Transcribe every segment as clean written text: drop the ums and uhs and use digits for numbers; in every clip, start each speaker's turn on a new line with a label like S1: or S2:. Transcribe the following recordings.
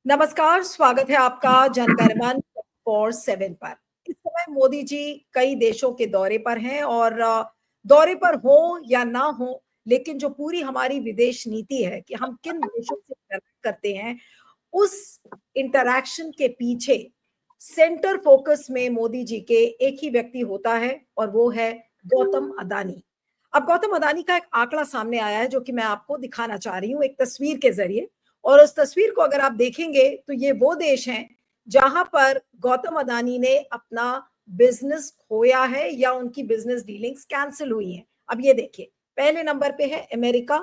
S1: नमस्कार, स्वागत है आपका जनगणमन 24/7 पर। इस समय मोदी जी कई देशों के दौरे पर हैं और दौरे पर हो या ना हो, लेकिन जो पूरी हमारी विदेश नीति है कि हम किन देशों से इंटरैक्ट करते हैं, उस इंटरैक्शन के पीछे सेंटर फोकस में मोदी जी के एक ही व्यक्ति होता है और वो है गौतम अदानी। अब गौतम अदानी का एक आंकड़ा सामने आया है जो कि मैं आपको दिखाना चाह रही हूँ एक तस्वीर के जरिए। और उस तस्वीर को अगर आप देखेंगे तो ये वो देश हैं जहां पर गौतम अदानी ने अपना बिजनेस खोया है या उनकी बिजनेस डीलिंग्स कैंसिल हुई हैं। अब ये देखिए, पहले नंबर पे है अमेरिका,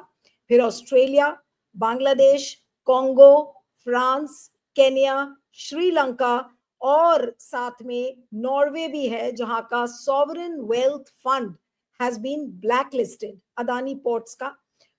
S1: फिर Australia, Bangladesh, Congo, France, Kenya, Sri Lanka और साथ में नॉर्वे भी है जहां का sovereign wealth fund has been black listed Adani ports का।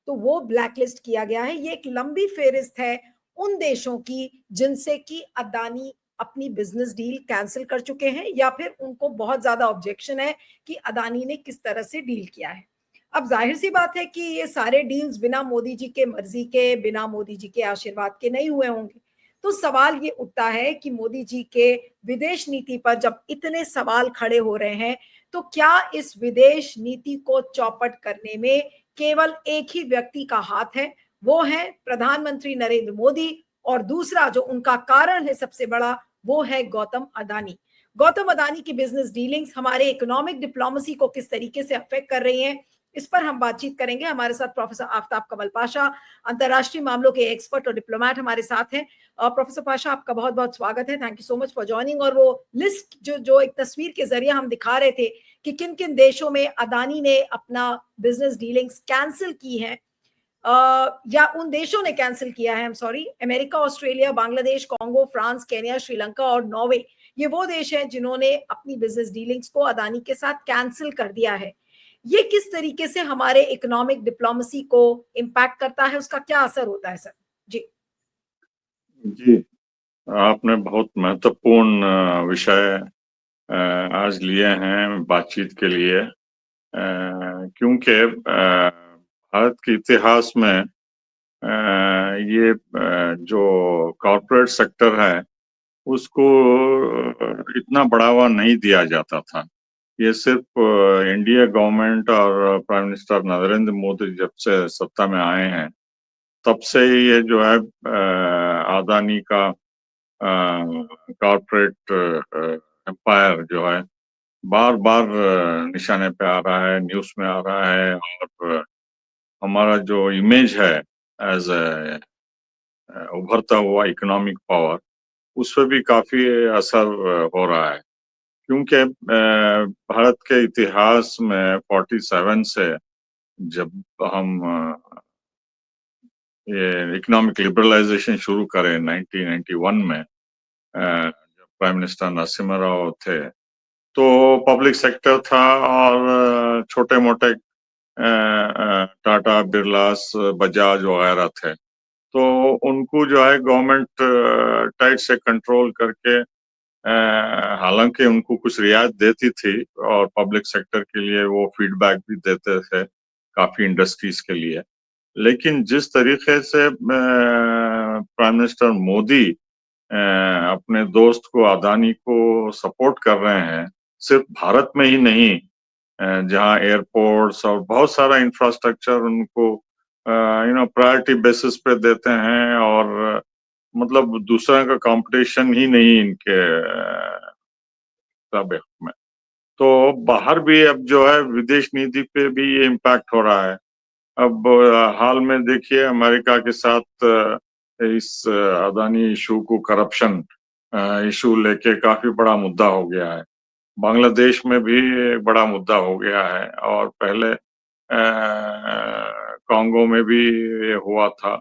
S1: तो वो ब्लैकलिस्ट किया गया है। ये एक लंबी फेहरिस्त है उन देशों की जिनसे कि अदानी अपनी बिजनेस डील कैंसिल कर चुके हैं या फिर उनको बहुत ज्यादा ऑब्जेक्शन है कि अदानी ने किस तरह से डील किया है। अब जाहिर सी बात है कि ये सारे डील्स बिना मोदी जी के मर्जी के, बिना मोदी जी के आशीर्वाद के नहीं हुए होंगे। तो सवाल ये उठता है कि मोदी जी के विदेश नीति पर जब इतने सवाल खड़े हो रहे हैं, तो क्या इस विदेश नीति को चौपट करने में केवल एक ही व्यक्ति का हाथ है, वो है प्रधानमंत्री नरेंद्र मोदी, और दूसरा जो उनका कारण है सबसे बड़ा, वो है गौतम अदानी। गौतम अदानी की बिजनेस डीलिंग्स हमारे इकोनॉमिक डिप्लोमेसी को किस तरीके से अफेक्ट कर रही हैं, इस पर हम बातचीत करेंगे। हमारे साथ प्रोफेसर आफ्ताब कमल पाशा, अंतर्राष्ट्रीय मामलों के एक्सपर्ट और डिप्लोमेट हमारे साथ हैं। प्रोफेसर पाशा, आपका बहुत बहुत स्वागत है। Thank you so much for joining. और वो लिस्ट जो जो एक तस्वीर के जरिए हम दिखा रहे थे कि किन किन देशों में अदानी ने अपना बिजनेस डीलिंग्स कैंसिल की हैं, या उन देशों ने कैंसिल किया है, I am sorry, America, Australia, Bangladesh, Congo, France, Kenya, Sri Lanka और नॉर्वे, ये वो देश हैं जिन्होंने अपनी बिजनेस डीलिंग्स को अदानी के साथ कैंसिल कर दिया है। ये किस तरीके से हमारे इकोनॉमिक डिप्लोमेसी को इम्पैक्ट करता है, उसका क्या असर होता है सर? जी
S2: जी, आपने बहुत महत्वपूर्ण विषय आज लिए हैं बातचीत के लिए, क्योंकि भारत के इतिहास में ये जो कॉरपोरेट सेक्टर है उसको इतना बढ़ावा नहीं दिया जाता था। ये सिर्फ इंडिया गवर्नमेंट और प्राइम मिनिस्टर नरेंद्र मोदी जब से सत्ता में आए हैं तब से ये जो है अदानी का कॉर्पोरेट एम्पायर जो है बार बार निशाने पे आ रहा है, न्यूज में आ रहा है, और हमारा जो इमेज है एज ए उभरता हुआ इकोनॉमिक पावर, उस पर भी काफी असर हो रहा है। क्योंकि भारत के इतिहास में 47 से जब हम ये इकोनॉमिक लिबरलाइजेशन शुरू करें 1991 में, जब प्राइम मिनिस्टर नरसिम्हा राव थे, तो पब्लिक सेक्टर था और छोटे मोटे टाटा, बिरलास, बजाज वगैरह थे। तो उनको जो है गवर्नमेंट टाइट से कंट्रोल करके, हालांकि उनको कुछ रियायत देती थी और पब्लिक सेक्टर के लिए वो फीडबैक भी देते थे काफी इंडस्ट्रीज के लिए। लेकिन जिस तरीके से प्राइम मिनिस्टर मोदी अपने दोस्त को, अदानी को सपोर्ट कर रहे हैं, सिर्फ भारत में ही नहीं, जहां एयरपोर्ट्स और बहुत सारा इंफ्रास्ट्रक्चर उनको प्रायोरिटी बेसिस पे देते हैं, और मतलब दूसरा का कंपटीशन ही नहीं इनके मुताबिक में। तो बाहर भी अब जो है विदेश नीति पे भी ये इम्पैक्ट हो रहा है। अब हाल में देखिए अमेरिका के साथ इस अदानी इशू को, करप्शन इशू लेके काफी बड़ा मुद्दा हो गया है। बांग्लादेश में भी एक बड़ा मुद्दा हो गया है, और पहले कांगो में भी ये हुआ था।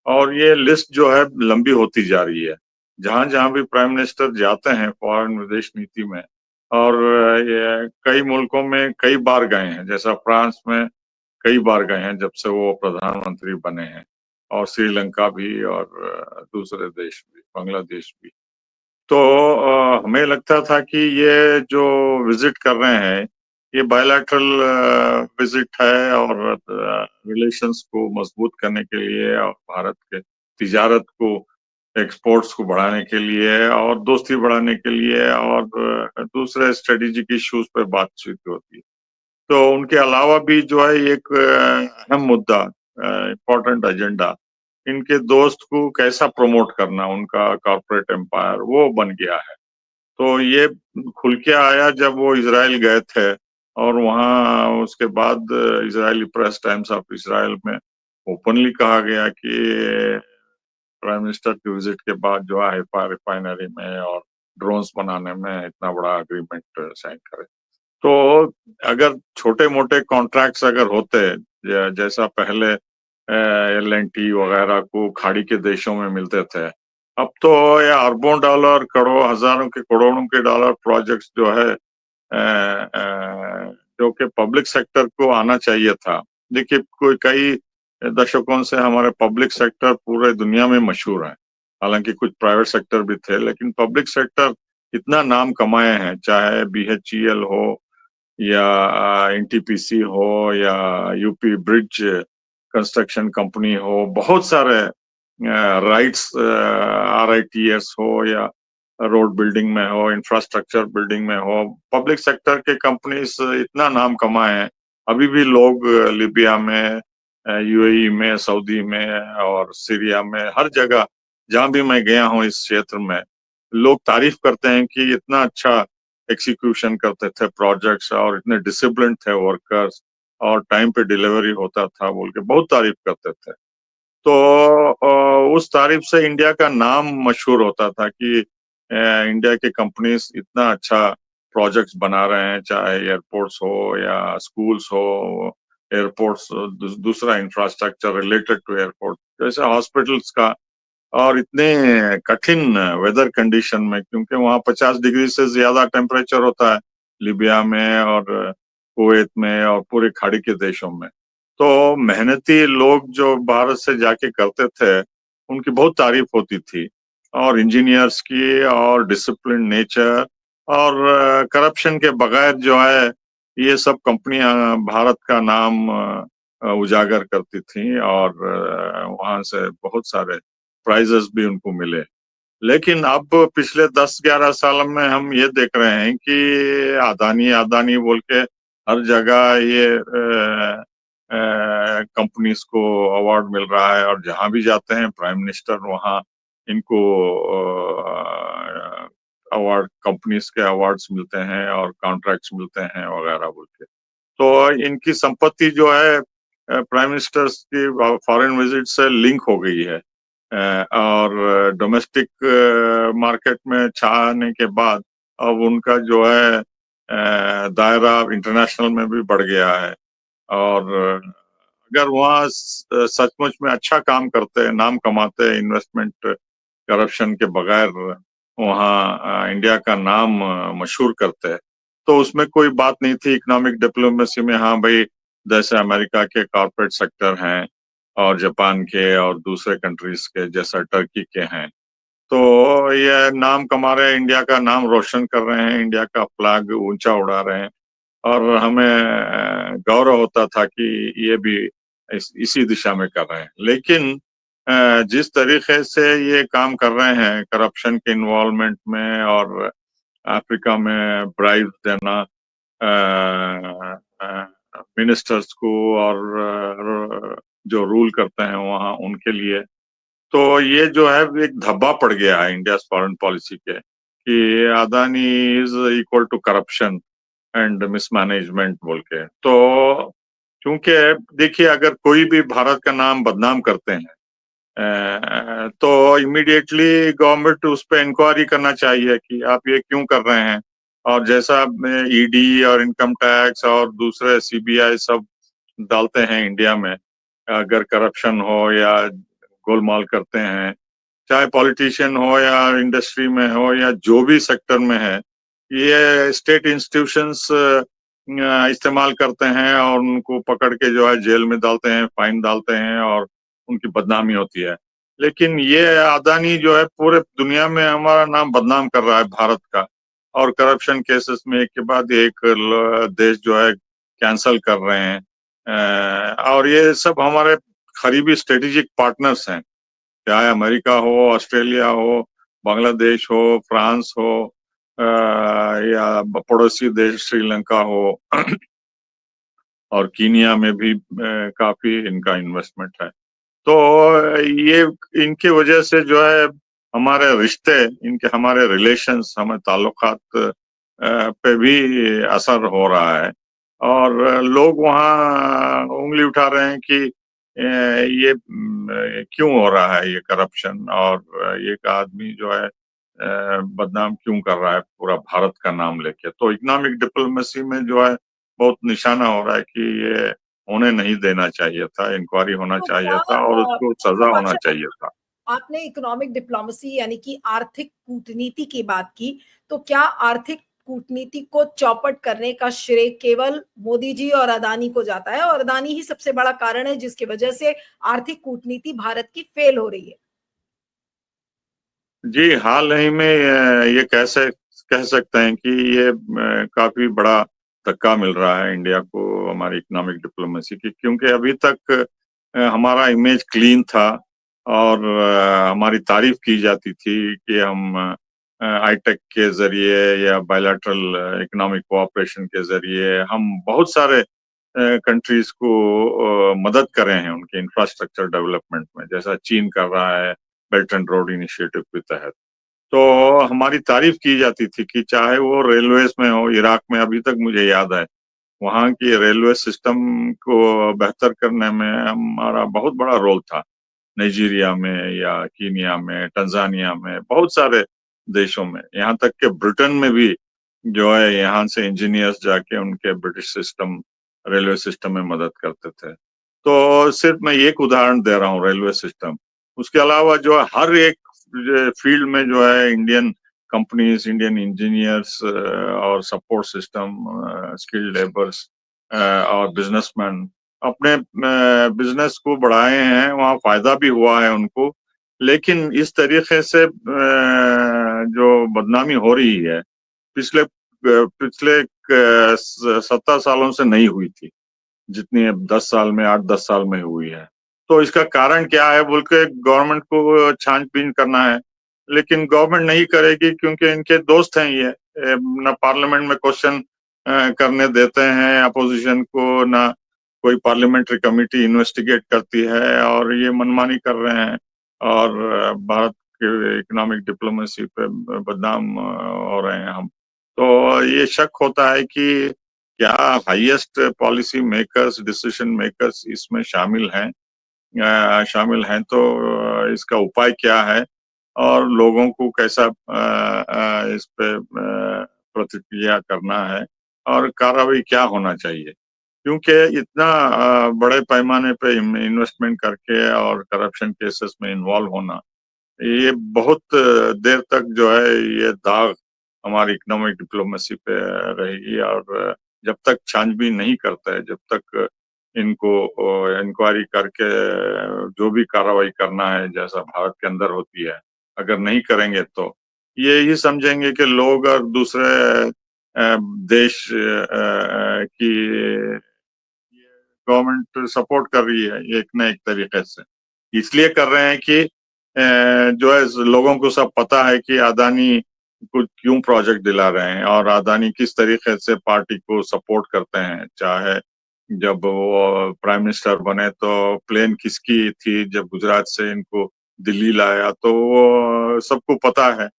S2: और ये लिस्ट जो है लंबी होती जा रही है। जहां जहां भी प्राइम मिनिस्टर जाते हैं फॉरेन विदेश नीति में, और ये कई मुल्कों में कई बार गए हैं, जैसा फ्रांस में कई बार गए हैं जब से वो प्रधानमंत्री बने हैं, और श्रीलंका भी, और दूसरे देश भी, बांग्लादेश भी। तो हमें लगता था कि ये जो विजिट कर रहे हैं ये बायलैटरल विजिट है, और रिलेशंस को मजबूत करने के लिए और भारत के तिजारत को एक्सपोर्ट्स को बढ़ाने के लिए और दोस्ती बढ़ाने के लिए और दूसरे स्ट्रेटेजिक इश्यूज पे बातचीत होती है। तो उनके अलावा भी जो है एक अहम मुद्दा, इम्पोर्टेंट एजेंडा, इनके दोस्त को कैसा प्रमोट करना, उनका कॉर्पोरेट एम्पायर, वो बन गया है। तो ये खुल के आया जब वो इज़राइल गए थे और वहाँ उसके बाद Israeli press, times of Israel में ओपनली कहा गया कि प्राइम मिनिस्टर की विजिट के बाद जो है हाइफा रिफाइनरी में और ड्रोन्स बनाने में इतना बड़ा एग्रीमेंट साइन करे। तो अगर छोटे-मोटे कॉन्ट्रैक्ट्स अगर होते, जैसा पहले एल-एन-टी वगैरह को खाड़ी के देशों में मिलते थे, अब तो ये अरबों डॉलर, हज़ारों के करोड़ों के डॉलर प्रोजेक्ट्स जो है जो कि पब्लिक सेक्टर को आना चाहिए था। देखिए, कोई कई दशकों से हमारे पब्लिक सेक्टर पूरे दुनिया में मशहूर है। हालाँकि कुछ प्राइवेट सेक्टर भी थे, लेकिन पब्लिक सेक्टर इतना नाम कमाए हैं, चाहे बीएचईएल हो या एनटीपीसी हो या यूपी ब्रिज कंस्ट्रक्शन कंपनी हो, बहुत सारे राइट्स, आरआईटीएस हो या रोड बिल्डिंग में हो, इंफ्रास्ट्रक्चर बिल्डिंग में हो, पब्लिक सेक्टर के कंपनीज इतना नाम कमाए हैं। अभी भी लोग लिबिया में, यूएई में, सऊदी में और सीरिया में, हर जगह जहाँ भी मैं गया हूँ इस क्षेत्र में, लोग तारीफ करते हैं कि इतना अच्छा एग्जीक्यूशन करते थे प्रोजेक्ट्स और इतने डिसिप्लिन थे वर्कर्स और टाइम पे डिलीवरी होता था बोल के बहुत तारीफ करते थे। तो उस तारीफ से इंडिया का नाम मशहूर होता था कि इंडिया की कंपनीज इतना अच्छा प्रोजेक्ट्स बना रहे हैं, चाहे एयरपोर्ट्स हो या स्कूल्स हो, एयरपोर्ट्स, दूसरा इंफ्रास्ट्रक्चर रिलेटेड टू एयरपोर्ट, जैसे हॉस्पिटल्स का। और इतने कठिन वेदर कंडीशन में, क्योंकि वहाँ 50 डिग्री से ज्यादा टेम्परेचर होता है लिबिया में और कुवैत में और पूरे खाड़ी के देशों में। तो मेहनती लोग जो भारत से जाके करते थे, उनकी बहुत तारीफ होती थी और इंजीनियर्स की और डिसिप्लिन नेचर और करप्शन के बगैर जो है ये सब कंपनियां भारत का नाम उजागर करती थी और वहां से बहुत सारे प्राइजेस भी उनको मिले। लेकिन अब पिछले 10-11 साल में हम ये देख रहे हैं कि अदानी अदानी बोल के हर जगह ये कंपनीज को अवार्ड मिल रहा है और जहां भी जाते हैं प्राइम मिनिस्टर वहां इनको अवार्ड, कंपनीज के अवार्ड्स मिलते हैं और कॉन्ट्रैक्ट्स मिलते हैं वगैरह बोल के। तो इनकी संपत्ति जो है प्राइम मिनिस्टर्स की फॉरेन विजिट से लिंक हो गई है और डोमेस्टिक मार्केट में छाने के बाद अब उनका जो है दायरा इंटरनेशनल में भी बढ़ गया है। और अगर वहाँ सचमुच में अच्छा काम करते हैं, नाम कमाते हैं, इन्वेस्टमेंट करप्शन के बगैर वहाँ इंडिया का नाम मशहूर करते हैं, तो उसमें कोई बात नहीं थी इकोनॉमिक डिप्लोमेसी में। हाँ भाई, जैसे अमेरिका के कॉर्पोरेट सेक्टर हैं और जापान के और दूसरे कंट्रीज के जैसा टर्की के हैं, तो ये नाम कमा रहे हैं, इंडिया का नाम रोशन कर रहे हैं, इंडिया का फ्लैग ऊंचा उड़ा रहे हैं और हमें गौरव होता था कि ये भी इसी दिशा में कर रहे हैं। लेकिन जिस तरीके से ये काम कर रहे हैं करप्शन के इन्वॉल्वमेंट में और अफ्रीका में ब्राइब देना मिनिस्टर्स को और जो रूल करते हैं वहाँ उनके लिए, तो ये जो है एक धब्बा पड़ गया है इंडिया फॉरेन पॉलिसी के कि Adani is equal to corruption and mismanagement बोल के। तो क्योंकि देखिए, अगर कोई भी भारत का नाम बदनाम करते हैं तो इमीडिएटली गवर्नमेंट उस पर इंक्वायरी करना चाहिए कि आप ये क्यों कर रहे हैं। और जैसा ईडी और इनकम टैक्स और दूसरे सीबीआई सब डालते हैं इंडिया में, अगर करप्शन हो या गोलमाल करते हैं, चाहे पॉलिटिशियन हो या इंडस्ट्री में हो या जो भी सेक्टर में है, ये स्टेट इंस्टीट्यूशंस इस्तेमाल करते हैं और उनको पकड़ के जो है जेल में डालते हैं, फाइन डालते हैं और उनकी बदनामी होती है। लेकिन ये अदानी जो है पूरे दुनिया में हमारा नाम बदनाम कर रहा है भारत का, और करप्शन केसेस में एक के बाद एक देश जो है कैंसल कर रहे हैं। और ये सब हमारे करीबी स्ट्रेटेजिक पार्टनर्स हैं। चाहे अमेरिका हो, ऑस्ट्रेलिया हो, बांग्लादेश हो, फ्रांस हो, या पड़ोसी देश श्रीलंका हो और कीनिया में भी काफ़ी इनका इन्वेस्टमेंट है। तो ये इनकी वजह से जो है हमारे रिश्ते, इनके हमारे रिलेशंस, हमारे ताल्लुकात पे भी असर हो रहा है और लोग वहाँ उँगली उठा रहे हैं कि ये क्यों हो रहा है ये करप्शन और एक आदमी जो है बदनाम क्यों कर रहा है पूरा भारत का नाम लेके। तो इकोनॉमिक डिप्लोमेसी में जो है बहुत निशाना हो रहा है कि ये होने नहीं देना चाहिए था, इंक्वायरी होना
S1: तो क्या
S2: चाहिए था और उसको सज़ा होना
S1: सुभाषा,
S2: चाहिए था।
S1: आपने इकोनॉमिक डिप्लोमेसी यानी कि आर्थिक कूटनीति की बात की, तो क्या आर्थिक कूटनीति को चौपट करने का श्रेय केवल मोदी जी और अदानी को जाता है और अदानी ही सबसे बड़ा कारण है जिसकी वजह से आर्थिक कूटनीति भारत की फेल हो रही है?
S2: जी, हाल ही में ये कैसे कह सकते हैं कि ये काफ़ी बड़ा धक्का मिल रहा है इंडिया को हमारी इकोनॉमिक डिप्लोमेसी की क्योंकि अभी तक हमारा इमेज क्लीन था और हमारी तारीफ़ की जाती थी कि हम हाईटेक के ज़रिए या बायलैटरल इकोनॉमिक कोऑपरेशन के ज़रिए हम बहुत सारे कंट्रीज़ को मदद कर रहे हैं उनके इंफ्रास्ट्रक्चर डेवलपमेंट में, जैसा चीन कर रहा है बेल्ट एंड रोड इनिशिएटिव के तहत। तो हमारी तारीफ की जाती थी कि चाहे वो रेलवेज़ में हो, इराक में अभी तक मुझे याद है, वहाँ की रेलवे सिस्टम को बेहतर करने में हमारा बहुत बड़ा रोल था। नाइजीरिया में या कीनिया में, तंज़ानिया में, बहुत सारे देशों में, यहाँ तक कि ब्रिटेन में भी जो है यहाँ से इंजीनियर्स जाके उनके ब्रिटिश सिस्टम रेलवे सिस्टम में मदद करते थे। तो सिर्फ़ मैं एक उदाहरण दे रहा हूँ रेलवे सिस्टम। उसके अलावा जो है हर एक फील्ड में जो है इंडियन कंपनीज़, इंडियन इंजीनियर्स और सपोर्ट सिस्टम स्किल्ड लेबर्स और बिज़नेसमैन अपने बिज़नेस को बढ़ाए हैं, वहाँ फ़ायदा भी हुआ है उनको। लेकिन इस तरीके से जो बदनामी हो रही है, पिछले क स 70 सालों से नहीं हुई थी, जितनी अब 10 साल में 8-10 साल में हुई है। तो इसका कारण क्या है बोल के गवर्नमेंट को छान-बीन करना है, लेकिन गवर्नमेंट नहीं करेगी क्योंकि इनके दोस्त हैं ये। ना पार्लियामेंट में क्वेश्चन करने देते हैं अपोज़िशन को, ना कोई पार्लियामेंट्री कमिटी इन्वेस्टिगेट करती है और ये मनमानी कर रहे हैं और भारत के इकोनॉमिक डिप्लोमेसी पे बदनाम हो रहे हैं हम। तो ये शक होता है कि क्या highest policy makers, decision makers इसमें शामिल हैं तो इसका उपाय क्या है? और लोगों को कैसा इस पे प्रतिक्रिया करना है और कार्रवाई क्या होना चाहिए? क्योंकि इतना बड़े पैमाने पे इन्वेस्टमेंट करके और करप्शन केसेस में इन्वॉल्व होना, ये बहुत देर तक जो है ये दाग हमारी इकोनॉमिक डिप्लोमेसी पे रहेगी और जब तक छानबीन नहीं करता है, जब तक इनको इंक्वायरी करके जो भी कार्रवाई करना है जैसा भारत के अंदर होती है, अगर नहीं करेंगे तो ये ही समझेंगे कि लोग और दूसरे देश की ये गवर्नमेंट सपोर्ट कर रही है एक ना एक तरीके से। इसलिए कर रहे हैं कि जो है लोगों को सब पता है कि अदानी को क्यों प्रोजेक्ट दिला रहे हैं और अदानी किस तरीके से पार्टी को सपोर्ट करते हैं। चाहे जब वो प्राइम मिनिस्टर बने तो प्लेन किसकी थी, जब गुजरात से इनको दिल्ली लाया तो वो सबको पता है।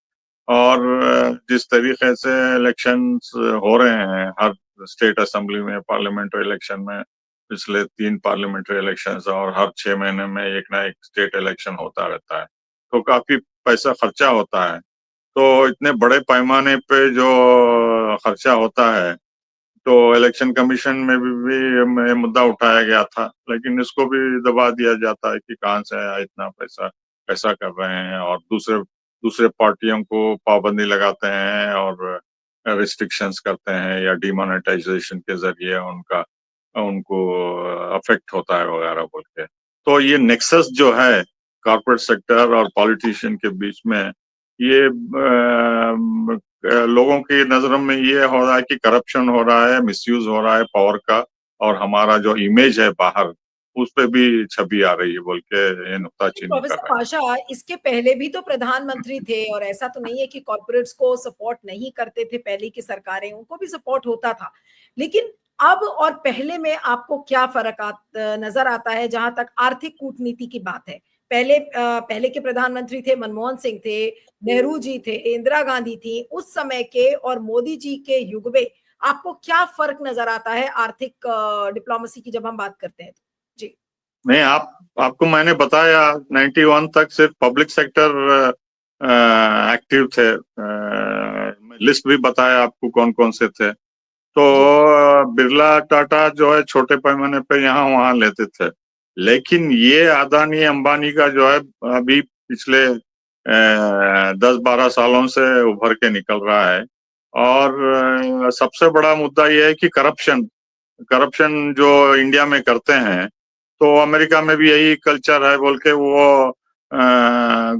S2: और जिस तरीके से इलेक्शंस हो रहे हैं हर स्टेट असेंबली में, पार्लियामेंट्री इलेक्शन में, पिछले 3 पार्लियामेंट्री इलेक्शंस और हर 6 महीने में एक ना एक स्टेट इलेक्शन होता रहता है। तो काफ़ी पैसा खर्चा होता है। तो इतने बड़े पैमाने पे जो खर्चा होता है, तो इलेक्शन कमीशन में भी मुद्दा उठाया गया था, लेकिन इसको भी दबा दिया जाता है कि कहाँ से आया इतना पैसा, कैसा कर रहे हैं और दूसरे दूसरे पार्टियों को पाबंदी लगाते हैं और रिस्ट्रिक्शंस करते हैं या डिमोनेटाइजेशन के ज़रिए उनको अफ़ेक्ट होता है वगैरह बोल के। तो ये नेक्सस जो है कॉर्पोरेट सेक्टर और पॉलिटिशियन के बीच में ये लोगों की नज़रों में ये हो रहा है कि करप्शन हो रहा है, मिसयूज़ हो रहा है पावर का और हमारा जो इमेज है बाहर उस पे भी छवि आ रही है बोल के ये नुक्ताचीनी कर
S1: प्रोफेसर
S2: रहे हैं।
S1: पाशा, इसके पहले भी तो प्रधानमंत्री थे और ऐसा तो नहीं है कि कॉर्पोरेट्स को सपोर्ट नहीं करते थे, पहले की सरकारें, उनको भी सपोर्ट होता था। लेकिन अब और पहले में आपको क्या फर्क नजर आता है जहां तक आर्थिक कूटनीति की बात है? पहले के प्रधानमंत्री थे, मनमोहन सिंह थे, नेहरू जी थे, इंदिरा गांधी थी, उस समय के और मोदी जी के युग में आपको क्या फर्क नजर आता है आर्थिक डिप्लोमेसी की जब हम बात करते हैं? जी
S2: नहीं, आपको मैंने बताया 91 तक सिर्फ पब्लिक सेक्टर एक्टिव थे। लिस्ट भी बताया आपको कौन कौन से थे। तो
S1: जी
S2: बिरला टाटा जो है छोटे पैमाने पे यहाँ वहां लेते थे, लेकिन ये अदानी अंबानी का जो है अभी पिछले 10-12 सालों से उभर के निकल रहा है। और सबसे बड़ा मुद्दा ये है कि करप्शन करप्शन जो इंडिया में करते हैं, तो अमेरिका में भी यही कल्चर है बोल के वो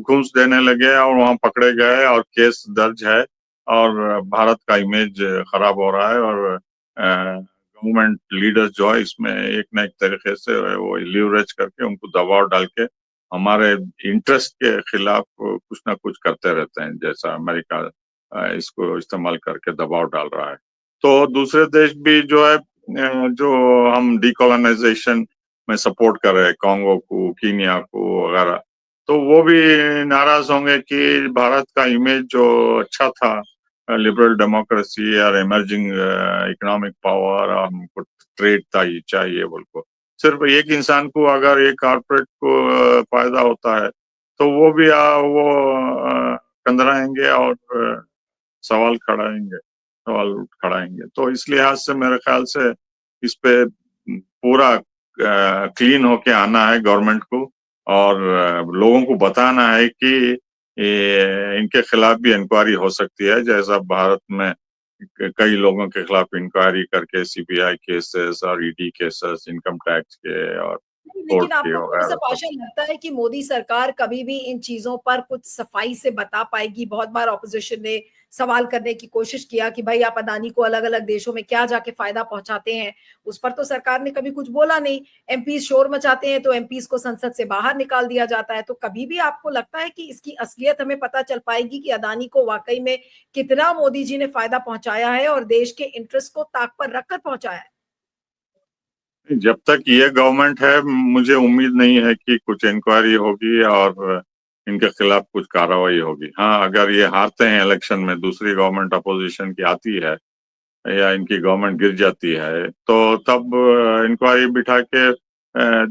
S2: घूस देने लगे और वहां पकड़े गए और केस दर्ज है और भारत का इमेज खराब हो रहा है। और गवर्नमेंट लीडर्स जो है इसमें एक न एक तरीके से वो लीवरेज करके उनको दबाव डाल के हमारे इंटरेस्ट के खिलाफ कुछ ना कुछ करते रहते हैं, जैसा अमेरिका इसको इस्तेमाल करके दबाव डाल रहा है। तो दूसरे देश भी जो है जो हम डिकोलोनाइजेशन में सपोर्ट कर रहे हैं, कांगो को, कीनिया को वगैरह, तो वो भी नाराज होंगे कि भारत का इमेज जो अच्छा था, लिबरल डेमोक्रेसी और इमर्जिंग इकोनॉमिक पावर, हमको ट्रेड चाहिए बोल को, सिर्फ एक इंसान को अगर एक कॉर्पोरेट को फायदा होता है तो वो भी कंदराएंगे और सवाल खड़ाएंगे। तो इस लिहाज से मेरे ख्याल से इस पे पूरा क्लीन होके आना है गवर्नमेंट को और लोगों को बताना है कि इनके खिलाफ भी इंक्वायरी हो सकती है, जैसा भारत में कई लोगों के खिलाफ इंक्वायरी करके सीबीआई केसेस और ईडी केसेस, इनकम टैक्स के और कोर्ट
S1: लेकिन
S2: के
S1: आपको प्रोफेसर
S2: वगैरह सब।
S1: पाशा लगता है कि मोदी सरकार कभी भी इन चीजों पर कुछ सफाई से बता पाएगी? बहुत बार ऑपोजिशन ने सवाल करने की कोशिश किया कि भाई आप अदानी को अलग अलग देशों में क्या जाके फायदा पहुंचाते हैं, उस पर तो सरकार ने कभी कुछ बोला नहीं। एमपीज शोर मचाते हैं तो एमपीज को संसद से बाहर निकाल दिया जाता है। तो कभी भी आपको लगता है कि इसकी असलियत हमें पता चल पाएगी कि अदानी को वाकई में कितना मोदी जी ने फायदा पहुंचाया है और देश के इंटरेस्ट को ताक पर रखकर पहुंचाया है?
S2: जब तक ये गवर्नमेंट है मुझे उम्मीद नहीं है कि कुछ इंक्वायरी होगी और इनके खिलाफ कुछ कार्रवाई होगी। हाँ, अगर ये हारते हैं इलेक्शन में, दूसरी गवर्नमेंट अपोजिशन की आती है या इनकी गवर्नमेंट गिर जाती है, तो तब इंक्वायरी बिठा के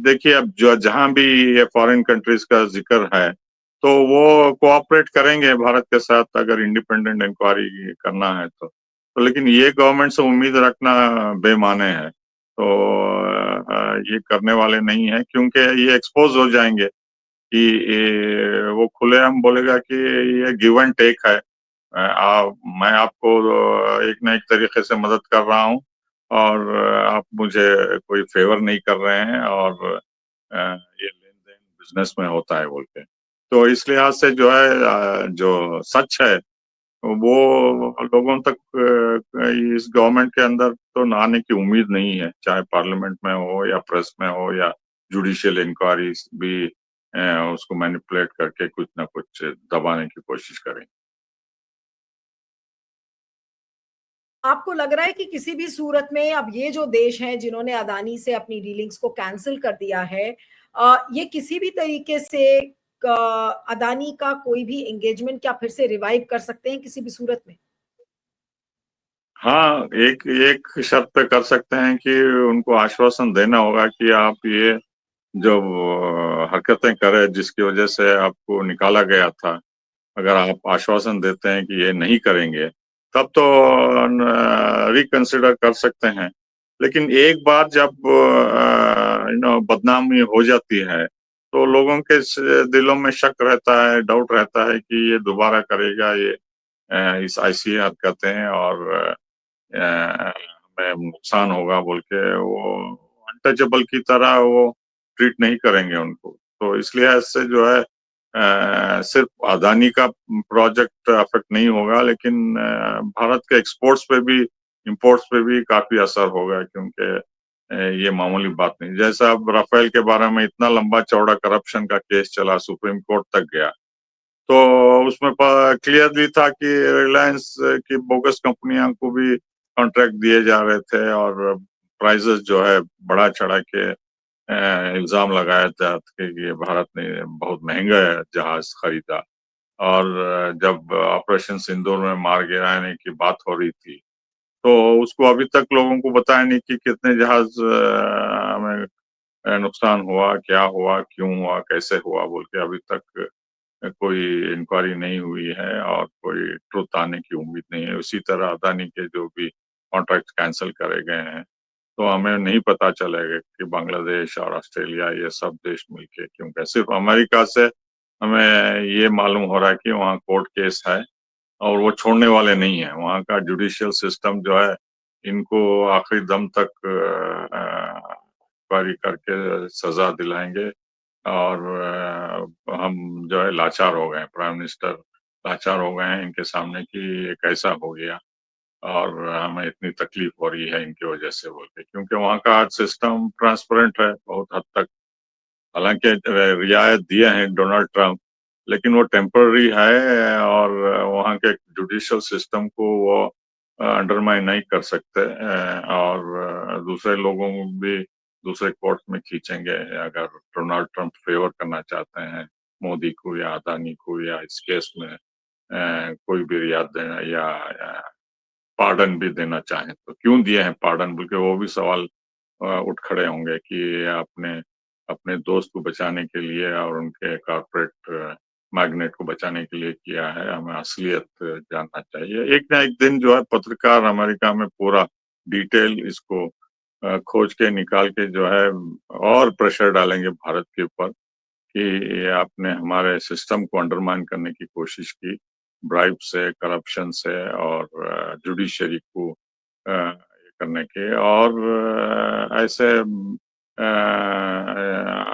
S2: देखिए, अब जो जहां भी ये फॉरेन कंट्रीज का जिक्र है तो वो कोऑपरेट करेंगे भारत के साथ अगर इंडिपेंडेंट इंक्वायरी करना है तो लेकिन ये गवर्नमेंट से उम्मीद रखना बेमाने है। तो ये करने वाले नहीं है, क्योंकि ये एक्सपोज हो जाएंगे कि वो खुलेआम बोलेगा कि ये गिव एंड टेक है। मैं आपको एक ना एक तरीके से मदद कर रहा हूँ और आप मुझे कोई फेवर नहीं कर रहे हैं और ये लेन-देन बिज़नेस में होता है बोल के। तो इस लिहाज से जो है जो सच है वो लोगों तक इस गवर्नमेंट के अंदर तो ना आने की उम्मीद नहीं है, चाहे पार्लियामेंट में हो या प्रेस में हो या जुडिशियल इंक्वायरीज भी उसको मैनिपुलेट करके कुछ ना कुछ दबाने की कोशिश करें।
S1: आपको लग रहा है कि किसी भी सूरत में अब ये जो देश हैं जिन्होंने अदानी से अपनी डीलिंग्स को कैंसिल कर दिया है, ये किसी भी तरीके से अदानी का कोई भी एंगेजमेंट क्या फिर से रिवाइव कर सकते हैं किसी भी सूरत में?
S2: हाँ, एक एक शर्त पे कर सकते हैं कि उनको आश्वासन देना होगा कि आप ये जो हरकतें करें जिसकी वजह से आपको निकाला गया था, अगर आप आश्वासन देते हैं कि ये नहीं करेंगे, तब तो रिकंसिडर कर सकते हैं। लेकिन एक बार जब बदनामी हो जाती है, तो लोगों के दिलों में शक रहता है, डाउट रहता है कि ये दोबारा करेगा ये इस ऐसी हरकतें और हमें नुकसान होगा बोल के वो अनटचेबल की तरह वो ट्रीट नहीं करेंगे उनको। तो इसलिए ऐसे जो है सिर्फ अदानी का प्रोजेक्ट अफेक्ट नहीं होगा, लेकिन भारत के एक्सपोर्ट्स पे भी, इंपोर्ट्स पे भी काफी असर होगा, क्योंकि ये मामूली बात नहीं। जैसा अब राफेल के बारे में इतना लंबा चौड़ा करप्शन का केस चला, सुप्रीम कोर्ट तक गया, तो उसमें क्लियरली था कि रिलायंस की बोगस कंपनियां को भी कॉन्ट्रैक्ट दिए जा रहे थे और प्राइजेस जो है बढ़ा चढ़ा के इल्जाम लगाया था कि ये भारत ने बहुत महंगा जहाज खरीदा। और जब ऑपरेशन सिंदूर में मार गिराने की बात हो रही थी, तो उसको अभी तक लोगों को बताया नहीं कि कितने जहाज में नुकसान हुआ, क्या हुआ, क्यों हुआ, कैसे हुआ, बोल के अभी तक कोई इंक्वायरी नहीं हुई है और कोई ट्रुथ आने की उम्मीद नहीं है। उसी तरह अदानी के जो भी कॉन्ट्रैक्ट कैंसिल करे गए हैं, तो हमें नहीं पता चलेगा कि बांग्लादेश और ऑस्ट्रेलिया ये सब देश मिलके क्यों गए। सिर्फ अमेरिका से हमें ये मालूम हो रहा है कि वहाँ कोर्ट केस है और वो छोड़ने वाले नहीं है। वहाँ का जुडिशियल सिस्टम जो है, इनको आखिरी दम तक इंक्वायरी करके सजा दिलाएंगे। और हम जो है लाचार हो गए, प्राइम मिनिस्टर लाचार हो गए हैं इनके सामने कि ये कैसा हो गया और हमें इतनी तकलीफ हो रही है इनकी वजह से, बोल के। क्योंकि वहाँ का सिस्टम ट्रांसपेरेंट है बहुत हद तक। हालांकि रियायत दिए हैं डोनाल्ड ट्रंप, लेकिन वो टेम्पररी है और वहाँ के जुडिशियल सिस्टम को वो अंडरमाइन नहीं कर सकते। और दूसरे लोगों को भी दूसरे कोर्ट में खींचेंगे अगर डोनाल्ड ट्रंप फेवर करना चाहते हैं मोदी को या अदानी को, या इस केस में कोई भी रियायत देना या पार्डन भी देना चाहें तो क्यों दिए हैं पार्डन, बोल के वो भी सवाल उठ खड़े होंगे कि आपने अपने दोस्त को बचाने के लिए और उनके कॉर्पोरेट मैग्नेट को बचाने के लिए किया है। हमें असलियत जानना चाहिए। एक ना एक दिन जो है पत्रकार अमेरिका में पूरा डिटेल इसको खोज के निकाल के जो है और प्रेशर डालेंगे भारत के ऊपर कि आपने हमारे सिस्टम को अंडरमाइन करने की कोशिश की, ब्राइब से, करप्शन से और जुडिशरी को ये करने के, और ऐसे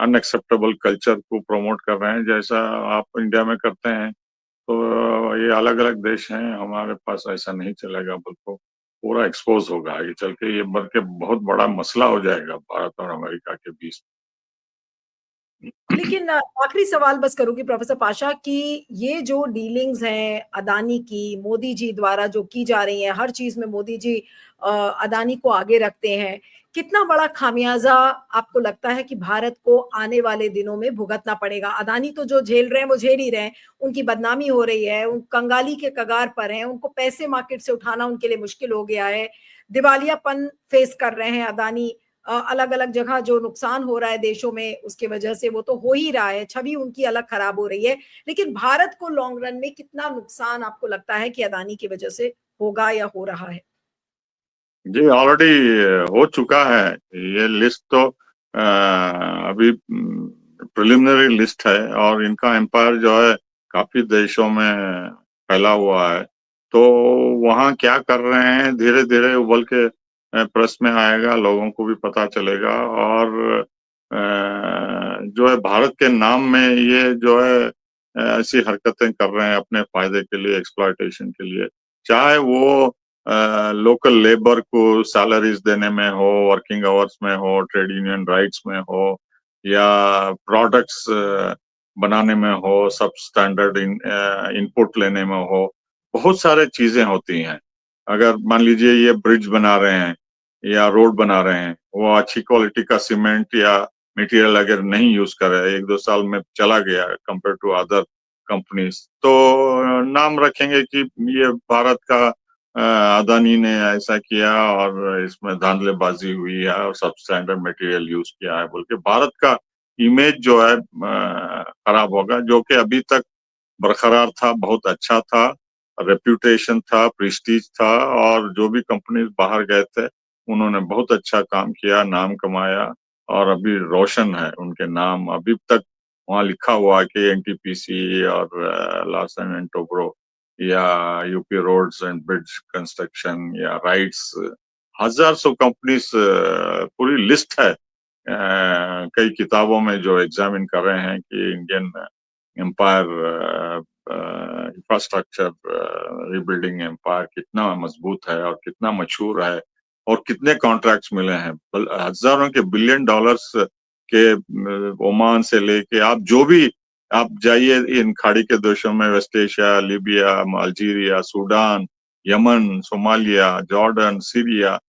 S2: अनएक्सेप्टेबल कल्चर को प्रमोट कर रहे हैं जैसा आप इंडिया में करते हैं। तो ये अलग अलग देश हैं, हमारे पास ऐसा नहीं चलेगा, बिल्कुल पूरा एक्सपोज होगा आगे चल के। ये बल्कि बहुत बड़ा मसला हो जाएगा भारत और अमेरिका के बीच।
S1: लेकिन आखिरी सवाल बस करूंगी प्रोफेसर पाशा कि ये जो डीलिंग्स हैं अदानी की मोदी जी द्वारा जो की जा रही है, हर चीज में मोदी जी अदानी को आगे रखते हैं, कितना बड़ा खामियाजा आपको लगता है कि भारत को आने वाले दिनों में भुगतना पड़ेगा? अदानी तो जो झेल रहे हैं वो झेल ही रहे हैं, उनकी बदनामी हो रही है, उन कंगाली के कगार पर हैं, उनको पैसे मार्केट से उठाना उनके लिए मुश्किल हो गया है, दिवालियापन फेस कर रहे हैं अदानी, अलग अलग जगह जो नुकसान हो रहा है देशों में उसके वजह से वो तो हो ही रहा है, छवि उनकी अलग खराब हो रही है। लेकिन भारत को लॉन्ग रन में कितना नुकसान आपको लगता है कि अदानी की वजह से होगा या हो रहा है?
S2: जी ऑलरेडी हो चुका है। ये लिस्ट तो अभी प्रिलिमिनरी लिस्ट है और इनका एम्पायर जो है काफी देशों में फैला हुआ है। तो वहाँ क्या कर रहे हैं धीरे धीरे उबल के प्रेस में आएगा, लोगों को भी पता चलेगा। और जो है भारत के नाम में ये जो है ऐसी हरकतें कर रहे हैं अपने फायदे के लिए, एक्सप्लॉयटेशन के लिए, चाहे वो लोकल लेबर को सैलरीज देने में हो, वर्किंग आवर्स में हो, ट्रेड यूनियन राइट्स में हो, या प्रोडक्ट्स बनाने में हो, सब स्टैंडर्ड इनपुट लेने में हो। बहुत सारे चीजें होती हैं। अगर मान लीजिए ये ब्रिज बना रहे हैं या रोड बना रहे हैं, वो अच्छी क्वालिटी का सीमेंट या मटेरियल अगर नहीं यूज कर रहे, एक दो साल में चला गया कंपेयर टू अदर कंपनीज, तो नाम रखेंगे कि ये भारत का अदानी ने ऐसा किया और इसमें धांधलेबाजी हुई है और सब स्टैंडर्ड मटेरियल यूज किया है, बोल के भारत का इमेज जो है खराब होगा। जो कि अभी तक बरकरार था, बहुत अच्छा था, रेप्यूटेशन था, प्रेस्टीज था, और जो भी कंपनीज बाहर गए थे उन्होंने बहुत अच्छा काम किया, नाम कमाया, और अभी रोशन है उनके नाम अभी तक। वहाँ लिखा हुआ है कि एनटीपीसी और लार्सन एंड टोब्रो या UP roads and bridge construction या राइट्स, हजार सौ कंपनीज, पूरी लिस्ट है कई किताबों में जो एग्जामिन कर रहे हैं कि Indian empire infrastructure, rebuilding empire कितना मजबूत है और कितना मशहूर है और कितने कॉन्ट्रैक्ट्स मिले हैं, हजारों के बिलियन डॉलर्स के, ओमान से लेके आप जो भी आप जाइए इन खाड़ी के देशों में, West Asia, Libya, Algeria, Sudan, Yemen, Somalia, Jordan, Syria,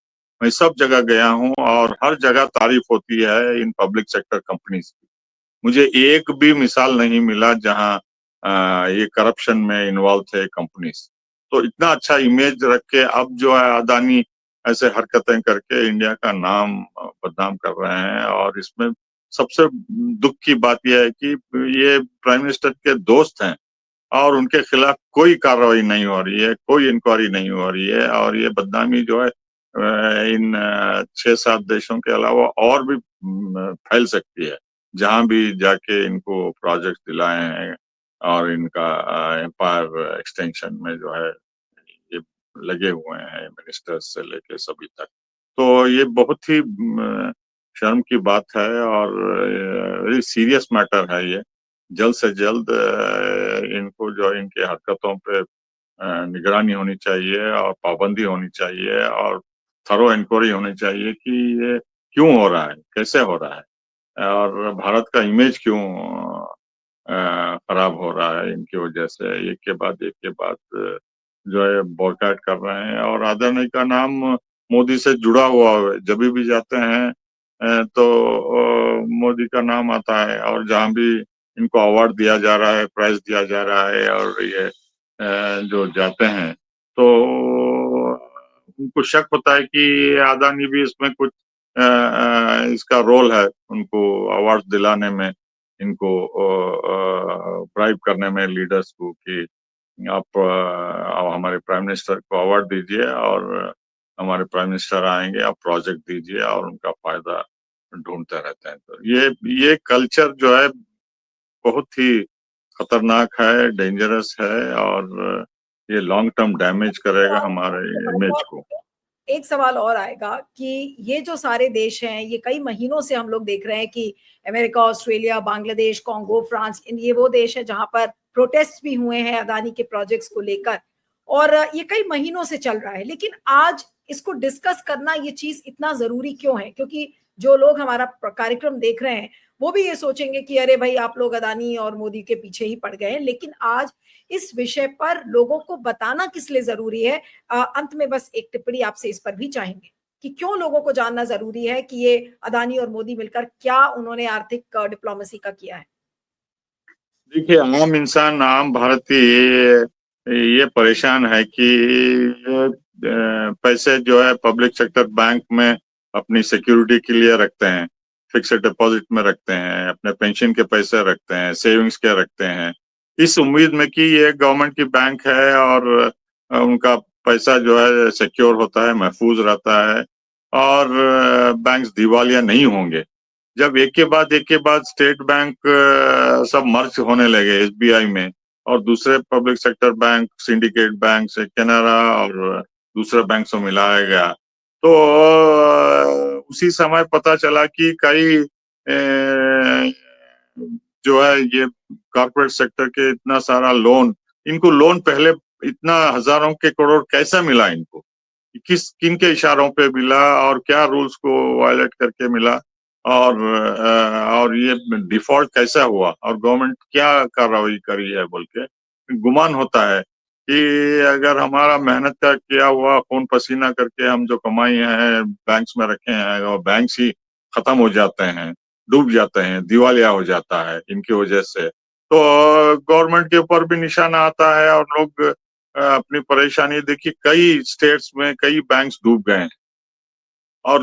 S2: मैं सब जगह गया हूँ और हर जगह तारीफ होती है इन पब्लिक सेक्टर कंपनीज की। मुझे एक भी मिसाल नहीं मिला जहां ये करप्शन में इन्वॉल्व थे कंपनीज। तो इतना अच्छा इमेज रख के अब जो है अदानी ऐसे हरकतें करके इंडिया का नाम बदनाम कर रहे हैं। और इसमें सबसे दुख की बात यह है कि ये प्राइम मिनिस्टर के दोस्त हैं और उनके खिलाफ कोई कार्रवाई नहीं हो रही है, कोई इंक्वायरी नहीं हो रही है। और ये बदनामी जो है इन 6-7 देशों के अलावा और भी फैल सकती है, जहां भी जाके इनको प्रोजेक्ट दिलाए हैं और इनका एम्पायर एक्सटेंशन में जो है ये लगे हुए हैं मिनिस्टर्स से लेके सभी तक। तो ये बहुत ही शर्म की बात है और वेरी सीरियस मैटर है ये। जल्द से जल्द इनको जो इनके हरकतों पे निगरानी होनी चाहिए और पाबंदी होनी चाहिए और थरो इंक्वायरी होनी चाहिए कि ये क्यों हो रहा है, कैसे हो रहा है और भारत का इमेज क्यों खराब हो रहा है इनकी वजह से। एक के बाद जो है बॉयकॉट कर रहे हैं और अदानी का नाम मोदी से जुड़ा हुआ है। जब भी जाते हैं तो मोदी का नाम आता है और जहां भी इनको अवार्ड दिया जा रहा है, प्राइज दिया जा रहा है और ये जो जाते हैं तो उनको शक होता है कि अदानी भी इसमें कुछ इसका रोल है, उनको अवार्ड दिलाने में, इनको ब्राइब करने में लीडर्स को कि आप हमारे प्राइम मिनिस्टर को अवार्ड दीजिए और हमारे प्राइम मिनिस्टर आएंगे, आप प्रोजेक्ट दीजिए और उनका फायदा ढूंढते रहते हैं। तो ये कल्चर जो है बहुत ही खतरनाक है, डेंजरस है और ये लॉन्ग टर्म डैमेज करेगा हमारे इमेज को।
S1: एक सवाल और आएगा कि ये जो सारे देश हैं, ये कई महीनों से हम लोग देख रहे हैं कि America, Australia, Bangladesh, Congo, France, ये वो देश है जहां पर प्रोटेस्ट भी हुए हैं अदानी के प्रोजेक्ट्स को लेकर और ये कई महीनों से चल रहा है। लेकिन आज इसको डिस्कस करना ये चीज इतना जरूरी क्यों है? क्योंकि जो लोग हमारा कार्यक्रम देख रहे हैं वो भी ये सोचेंगे कि अरे भाई आप लोग अदानी और मोदी के पीछे ही पड़ गए हैं। लेकिन आज इस विषय पर लोगों को बताना किस लिए जरूरी है? अंत में बस एक टिप्पणी आपसे इस पर भी चाहेंगे कि क्यों लोगों को जानना जरूरी है कि ये अदानी और मोदी मिलकर क्या उन्होंने आर्थिक डिप्लोमेसी का किया है।
S2: देखिए, आम इंसान, आम भारतीय ये परेशान है कि पैसे जो है पब्लिक सेक्टर बैंक में अपनी सिक्योरिटी के लिए रखते हैं, फिक्स्ड डिपॉजिट में रखते हैं, अपने पेंशन के पैसे रखते हैं, सेविंग्स के रखते हैं, इस उम्मीद में कि ये गवर्नमेंट की बैंक है और उनका पैसा जो है सिक्योर होता है, महफूज रहता है और बैंक्स दिवालिया नहीं होंगे। जब एक के बाद स्टेट बैंक सब मर्ज होने लगे एसबीआई में और दूसरे public sector bank, syndicate bank से कैनरा और दूसरे बैंक से मिलाया गया, तो उसी समय पता चला कि कई जो है ये कॉर्पोरेट सेक्टर के इतना सारा लोन, इनको लोन पहले इतना हजारों के करोड़ कैसा मिला इनको, किन के इशारों पे मिला और क्या रूल्स को वायलेट करके मिला और ये डिफॉल्ट कैसा हुआ और गवर्नमेंट क्या कार्रवाई करी है बोल के गुमान होता है कि अगर हमारा मेहनत का किया हुआ खून पसीना करके हम जो कमाई है बैंक्स में रखे हैं और बैंक्स ही खत्म हो जाते हैं, डूब जाते हैं, दिवालिया हो जाता है इनकी वजह से, तो गवर्नमेंट के ऊपर भी निशाना आता है और लोग अपनी परेशानी देखिए, कई स्टेट्स में कई बैंक्स डूब गए हैं और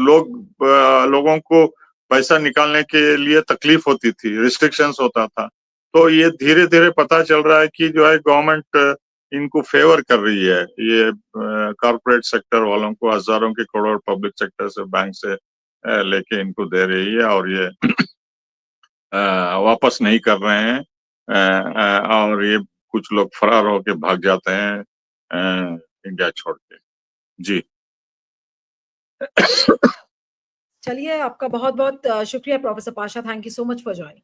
S2: लोगों को पैसा निकालने के लिए तकलीफ होती थी, रिस्ट्रिक्शंस होता था। तो ये धीरे-धीरे पता चल रहा है कि जो है गवर्नमेंट इनको फेवर कर रही है। ये कॉर्पोरेट सेक्टर वालों को हजारों के करोड़ पब्लिक सेक्टर से, बैंक से लेके इनको दे रही है और ये वापस नहीं कर रहे हैं और ये कुछ लोग फरार होके भाग जाते हैं इंडिया छोड़ के। जी।
S1: चलिए, आपका बहुत बहुत शुक्रिया professor Pasha. Thank you so much for joining.